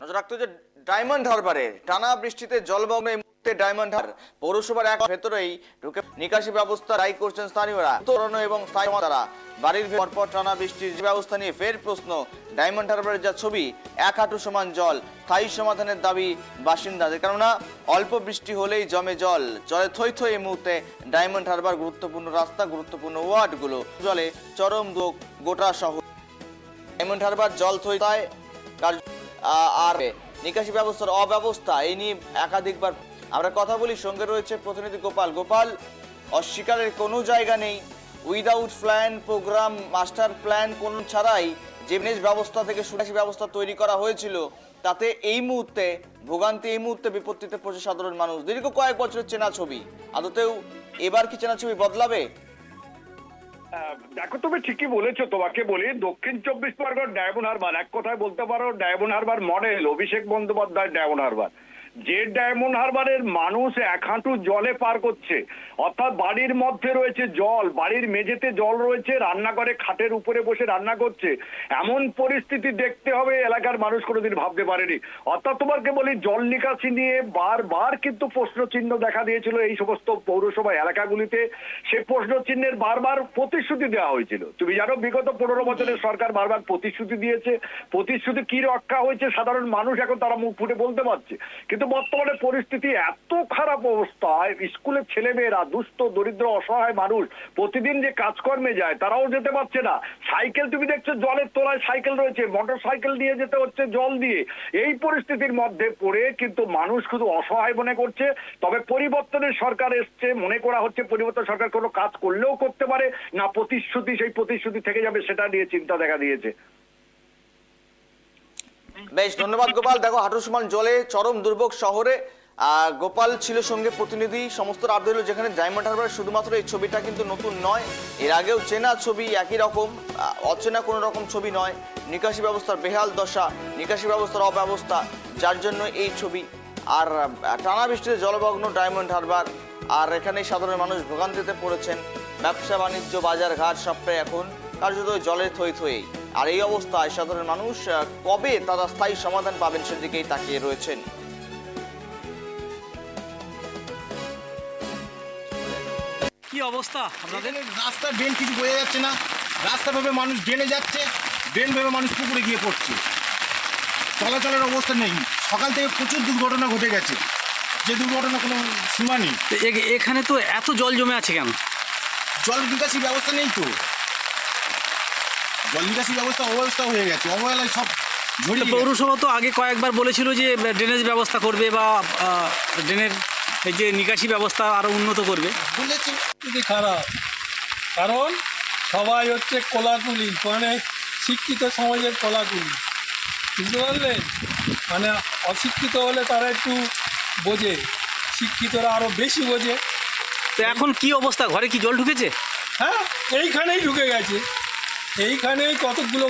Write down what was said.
নজর রাখতে যে ডায়মন্ড হারবারে টানা বৃষ্টিতে জলমগ্ন এই মুহূর্তে ডায়মন্ড হারবার পৌরসভার এক ভেতরেই ঢুকে নিকাশি ব্যবস্থা দায়ী করছেন স্থানীয়রা। তরুণ এবং স্থায়ী তারা বাড়ির পরপর টানা বৃষ্টির ব্যবস্থা নিয়ে ফের প্রশ্ন। ডায়মন্ড হারবারের যা ছবি, এক হাঁটু সমান জল, স্থায়ী সমাধানের দাবি বাসিন্দাদের। কেননা অল্প বৃষ্টি হলেই জমে জল, জলে থই থই এই মুহূর্তে ডায়মন্ড হারবার। গুরুত্বপূর্ণ রাস্তা, গুরুত্বপূর্ণ ওয়ার্ডগুলো জলে চরম দুঃখ গোটা শহর। ডায়মন্ড হারবার জল থই থই আর নিকাশি ব্যবস্থার অব্যবস্থা, এই নিয়ে একাধিকবার আমরা কথা বলি। সঙ্গে রয়েছে প্রতিনিধি গোপাল। গোপাল, অস্বীকারের কোনো জায়গা নেই। Without plan, programme, master plan কোন ছাড়াই যে নিকাশি ব্যবস্থা থেকে নিকাশি ব্যবস্থা তৈরি করা হয়েছিল, তাতে এই মুহূর্তে ভোগান্তি, এই মুহূর্তে বিপত্তিতে পড়ছে সাধারণ মানুষ। দীর্ঘ কয়েক বছরের চেনা ছবি, আদতেও এবার কি চেনা ছবি বদলাবে? দেখো, তুমি ঠিকই বলেছো। তোমাকে বলি, দক্ষিণ 24 পরগনার ডায়মন্ড হারবার, এক কথায় বলতে পারো diamond Harbour model Abhishek Bandyopadhyay diamond Harbour. যে ডায়মন্ড হারবারের মানুষ এক হাঁটু জলে পার করছে, অর্থাৎ বাড়ির মধ্যে রয়েছে জল, বাড়ির মেঝেতে জল রয়েছে, রান্নাঘরে খাটের উপরে বসে রান্না করছে, এমন পরিস্থিতি দেখতে হবে এলাকার মানুষ কোনোদিন ভাবতে পারেনি। অর্থাৎ তোমাকে বলি, জল নিকাশি নিয়ে বারবার কিন্তু প্রশ্নচিহ্ন দেখা দিয়েছিল এই সমস্ত পৌরসভা এলাকাগুলিতে। সে প্রশ্নচিহ্নের বারবার প্রতিশ্রুতি দেওয়া হয়েছিল। তুমি জানো, বিগত 15 বছরের সরকার বারবার প্রতিশ্রুতি দিয়েছে। প্রতিশ্রুতি কি রক্ষা হয়েছে সাধারণ মানুষ এখন তারা মুখ ফুটে বলতে পারছে। কিন্তু বর্তমানে পরিস্থিতি এত খারাপ অবস্থায়, স্কুলের ছেলেমেয়েরা, দুস্থ দরিদ্র অসহায় মানুষ প্রতিদিন যে কাজকর্মে যায় তারাও যেতে পারছে না। সাইকেল তুমি দেখছো জলের তলায় সাইকেল রয়েছে, মোটর সাইকেল নিয়ে যেতে হচ্ছে জল দিয়ে। এই পরিস্থিতির মধ্যে পড়ে কিন্তু মানুষ শুধু অসহায় মনে করছে। তবে পরিবর্তনের সরকার এসছে, মনে করা হচ্ছে পরিবর্তন সরকার কোনো কাজ করলেও করতে পারে না, প্রতিশ্রুতি সেই প্রতিশ্রুতি থেকে যাবে, সেটা নিয়ে চিন্তা দেখা দিয়েছে। বেশ, ধন্যবাদ গোপাল। দেখো, হাঁটু সমান জলে চরম দুর্ভোগ শহরে। গোপাল ছিল সঙ্গে প্রতিনিধি। সমস্ত আপডেট হলো যেখানে ডায়মন্ড হারবার শুধুমাত্র এই ছবিটা কিন্তু নতুন নয়, এর আগেও চেনা ছবি একই রকম, অচেনা কোনো রকম ছবি নয়। নিকাশি ব্যবস্থার বেহাল দশা, নিকাশি ব্যবস্থার অব্যবস্থা, যার জন্য এই ছবি। আর টানা বৃষ্টিতে জলমগ্ন ডায়মন্ড হারবার, আর এখানে সাধারণ মানুষ ভোগান্তিতে পড়েছেন। ব্যবসা বাণিজ্য, বাজার ঘাট সবটাই এখন কার্যত জলে থই থই। আর এই অবস্থায় সাধারণ মানুষ কবে তারা স্থায়ী সমাধান পাবেন সেদিকেই তাকিয়ে রয়েছেন। কি অবস্থা আপনাদের? রাস্তা ড্রেন কিছু বোঝা যাচ্ছে না। রাস্তা ভেবে মানুষ ড্রেনে যাচ্ছে, ড্রেন ভেবে মানুষ পুকুরে গিয়ে পড়ছে। চলাচলের অবস্থা নেই। সকাল থেকে প্রচুর দুর্ঘটনা ঘটে গেছে, যে দুর্ঘটনা কোনো সীমা নেই। এখানে তো এত জল জমে আছে কেন? জল নিকাশি ব্যবস্থা নেই তো। জল নিকাশি ব্যবস্থা অব্যবস্থা হয়ে গেছে, অবহেলায় সব ঝরিয়ে গেছে। পৌরসভা তো আগে কয়েকবার বলেছিল যে ড্রেনেজ ব্যবস্থা করবে বা ড্রেনের এই যে নিকাশি ব্যবস্থা আরও উন্নত করবে। বলেছে খুবই খারাপ, কারণ সবাই হচ্ছে কোলাকুলি, মানে শিক্ষিত সমাজের কোলাকুলি, বুঝতে পারলেন? মানে অশিক্ষিত হলে তারা একটু বোঝে, শিক্ষিতরা আরও বেশি বোঝে। তো এখন কি অবস্থা? ঘরে কি জল ঢুকেছে? হ্যাঁ, এইখানেই ঢুকে গেছে, এইখানেই কতগুলো